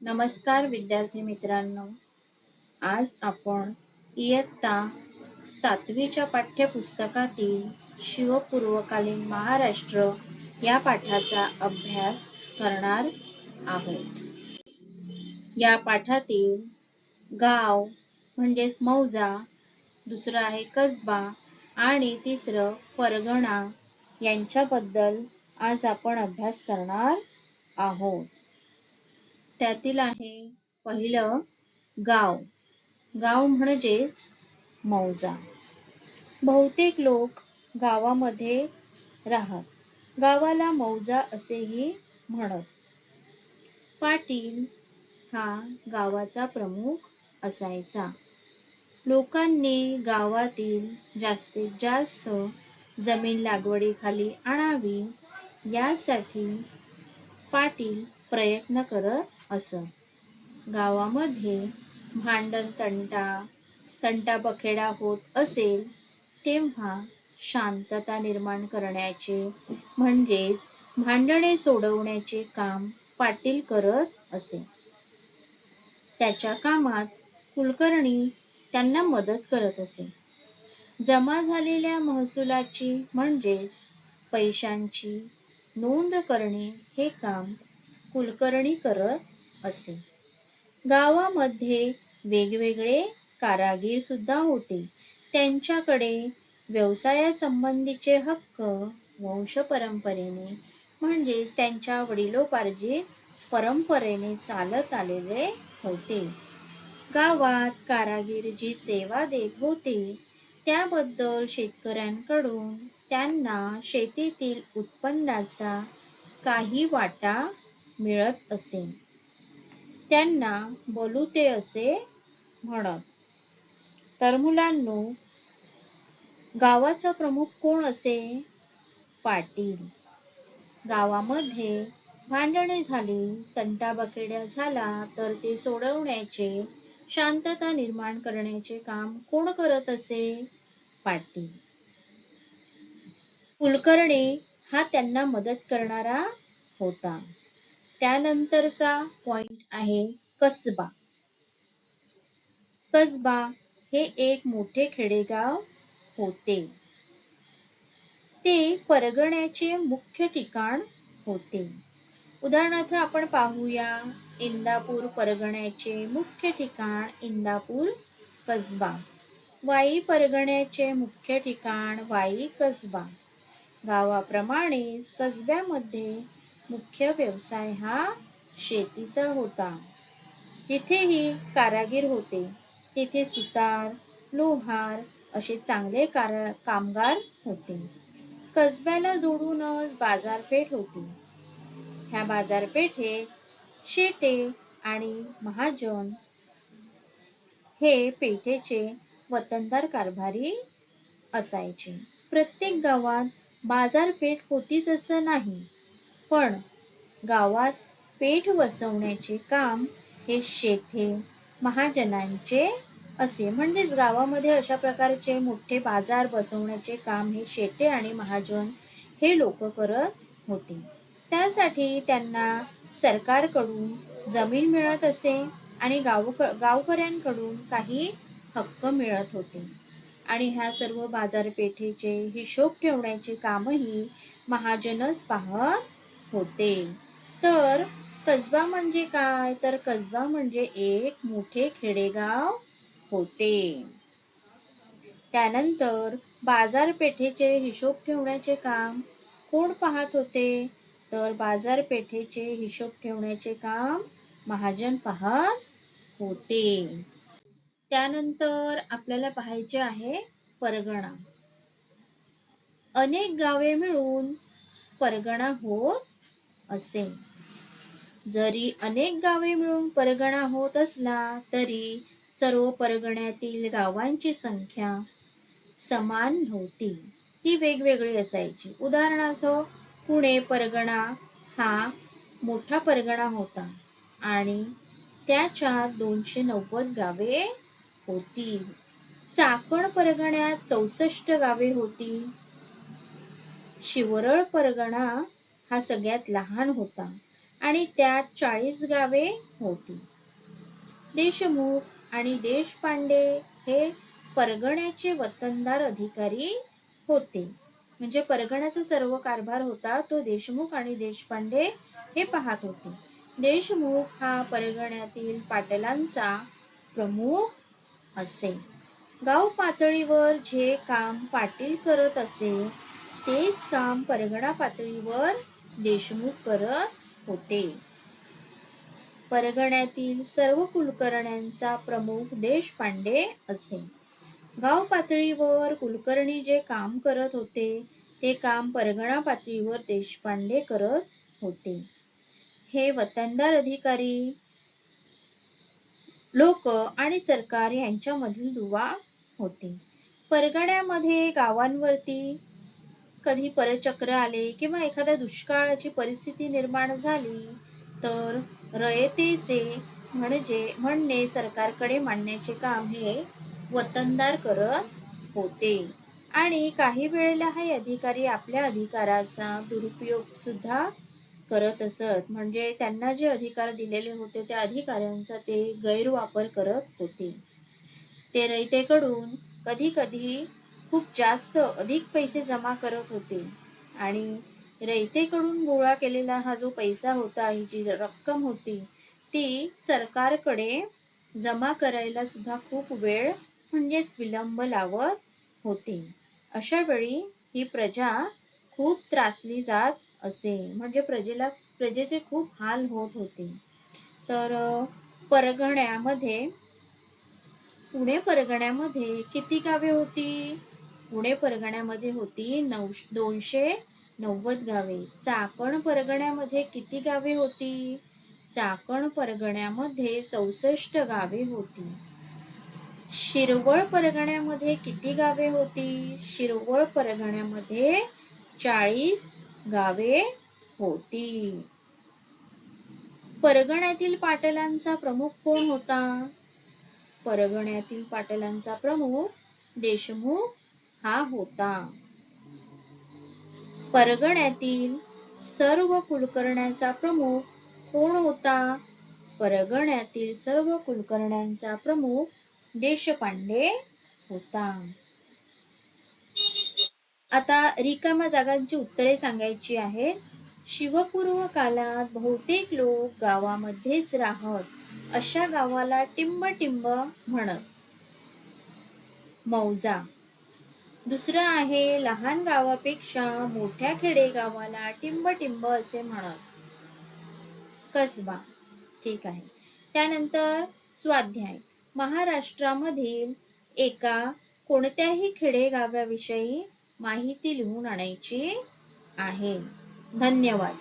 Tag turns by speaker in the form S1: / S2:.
S1: नमस्कार विद्यार्थी मित्रांनो, आज आपण इयत्ता 7वीच्या पाठ्यपुस्तकातील शिवपूर्वकालीन महाराष्ट्र या पाठाचा अभ्यास करणार आहोत. या पाठातील गाव म्हणजेच मौजा, दुसरं आहे कसबा आणि तिसरं परगणा यांच्याबद्दल आज आपण अभ्यास करणार आहोत. त्यातील आहे पहिलं गाव. गाव म्हणजेच मौजा. बहुतेक लोक गावामध्ये राहत. गावाला मौजा असेही म्हणत. पाटील हा गावाचा प्रमुख असायचा. लोकांनी गावातील जास्तीत जास्त जमीन लागवडीखाली आणावी यासाठी पाटील प्रयत्न करत असत. गावामध्ये भांडण तंटाबखेडा होत असेल तेव्हा शांतता निर्माण करण्याचे म्हणजेच भांडणे सोडवण्याचे काम पाटील करत असे. त्याच्या कामात कुलकर्णी त्यांना मदत करत असे. जमा झालेल्या महसुलाची म्हणजेच पैशांची नोंद करणे हे काम कुलकर्णी करत असे. गावामध्ये वेगवेगळे कारागीर सुद्धा होते. त्यांच्याकडे व्यवसायासंबंधीचे हक्क वंशपरंपरेने म्हणजेच त्यांच्या वडिलोपार्जित परंपरेने चालत आलेले होते. गावात कारागीर जी सेवा देत होते त्याबद्दल शेतकऱ्यांकडून त्यांना शेतीतील उत्पन्नाचा काही वाटा मिळत असे. त्यांना बलुते असे म्हणत. तर मुलांनो, गावाचा प्रमुख कोण असे? पाटील. गावामध्ये भांडणे झाली, तंटाबखेडा झाला तर ते सोडवण्याचे, शांतता निर्माण करण्याचे काम कोण करत असे? पाटील. कुलकर्णी हा त्यांना मदत करणारा होता. त्यानंतरचा पॉइंट आहे कसबा. कसबा हे एक मोठे खेडेगाव होते. ते परगण्याचे मुख्य ठिकाण होते. उदाहरणार्थ आपण पाहूया, इंदापूर परगण्याचे मुख्य ठिकाण इंदापूर कसबा. वाई परगण्याचे मुख्य ठिकाण वाई कसबा. गावाप्रमाणेच कसब्यामध्ये मुख्य व्यवसाय हा शेतीचा होता. तिथेही कारागीर होते. तिथे सुतार, लोहार असे चांगले कामगार होते. कसब्याला जोडूनच बाजारपेठ होती. ह्या बाजारपेठेत शेटे आणि महाजन हे पेठेचे वतनदार कारभारी असायचे. प्रत्येक गावात बाजारपेठ होतीच असं नाही, पण गावात पेठ वसवण्याचे काम हे शेठे महाजनांचे असे. म्हणजेच गावामध्ये अशा प्रकारचे मोठे बाजार बसवण्याचे काम हे शेटे आणि महाजन हे लोक करत होते. त्यासाठी त्यांना सरकारकडून जमीन मिळत असे आणि गावकऱ्यांकडून काही हक्क मिळत होते. आणि ह्या सर्व बाजारपेठेचे हिशोब ठेवण्याचे कामही महाजनच पाहत होते. तर कसबा म्हणजे काय? तर कसबा म्हणजे एक मोठे खेडेगाव होते. त्यानंतर बाजारपेठेचे हिशोब ठेवण्याचे काम कोण पाहत होते? तर बाजारपेठेचे हिशोब ठेवण्याचे काम महाजन पाहत होते. त्यानंतर आपल्याला पाहायचे आहे परगणा. अनेक गावे मिळून परगणा होत असे. जरी अनेक गावे मिळून परगणा होत असला तरी सर्व परगण्यातील गावांची संख्या समान नव्हती. ती वेगवेगळी असायची. उदाहरणार्थ पुणे परगणा हा मोठा परगणा होता आणि त्याच्यात 290 गावे होती. चाकण परगण्यात 64 गावे होती. शिवरळ परगणा हा सगळ्यात लहान होता आणि त्यात 40 गावे होती. देशमुख आणि देशपांडे हे परगण्याचे वतनदार अधिकारी होते. म्हणजे परगण्याचा सर्व कारभार होता तो देशमुख आणि देशपांडे हे पाहत होते. देशमुख हा परगण्यातील पाटलांचा प्रमुख असे. गाव पातळीवर जे काम पाटील करत असे तेच काम परगणा पातळीवर देशमुख करत होते. परगण्यातील सर्व कुलकर्ण्यांचा प्रमुख देशपांडे असे. गाव पातळीवर कुलकर्णी जे काम करत होते ते काम परगणा पातळीवर देशपांडे करत होते. हे वतनदार अधिकारी लोक आणि सरकार यांच्यामधील दुवा होते. परगण्यामध्ये गावांवरती कधी परचक्र आले किंवा एखाद्या दुष्काळाची परिस्थिती निर्माण झाली तर रयतेचे म्हणणे सरकारकडे मांडण्याचे काम हे वतनदार करत होते. आणि काही वेळेला हे अधिकारी आपल्या अधिकाराचा दुरुपयोग सुद्धा करत असत. म्हणजे त्यांना जे अधिकार दिलेले होते त्या अधिकारांचा ते गैरवापर करत होते. ते रयतेकडून कधी कधी खूप जास्त अधिक पैसे जमा करत होते आणि रयतेकडून गोळा केलेला हा जो पैसा होता, ही जी रक्कम होती ती सरकारकडे जमा करायला सुद्धा खूप वेळ म्हणजेच विलंब लावत होते. अशा वेळी ही प्रजा खूप त्रासली जात असे. म्हणजे प्रजेचे खूप हाल होत होते. तर परगण्यामध्ये पुणे परगण्यामध्ये किती गावे होती? पुणे परगण्यामध्ये होती 290 गावे. चाकण परगण्यामध्ये किती गावे होती? चाकण परगण्यामध्ये 64 गावे होती. शिरवळ परगण्यामध्ये किती गावे होती? शिरवळ परगण्यामध्ये 40 गावे होती. परगण्यातील पाटलांचा प्रमुख कोण होता? परगण्यातील पाटलांचा प्रमुख देशमुख हा होता. परगण्यातील सर्व कुलकर्ण्यांचा प्रमुख कोण होता? परगण्यातील सर्व कुलकर्ण्यांचा प्रमुख देशपांडे होता. आता रिकाम्या जागांची उत्तरे सांगायची आहेत. शिवपूर्व काळात बहुतेक लोक गावामध्येच राहत. अशा गावाला टिंब म्हणत. मौजा. दुसरं आहे लहान गावापेक्षा मोठ्या खेडेगावाला टिंब असे म्हणत. कसबा. ठीक आहे. त्यानंतर स्वाध्याय. महाराष्ट्रामधील एका कोणत्याही खेडेगावाविषयी माहिती लिहून आणायची आहे. धन्यवाद.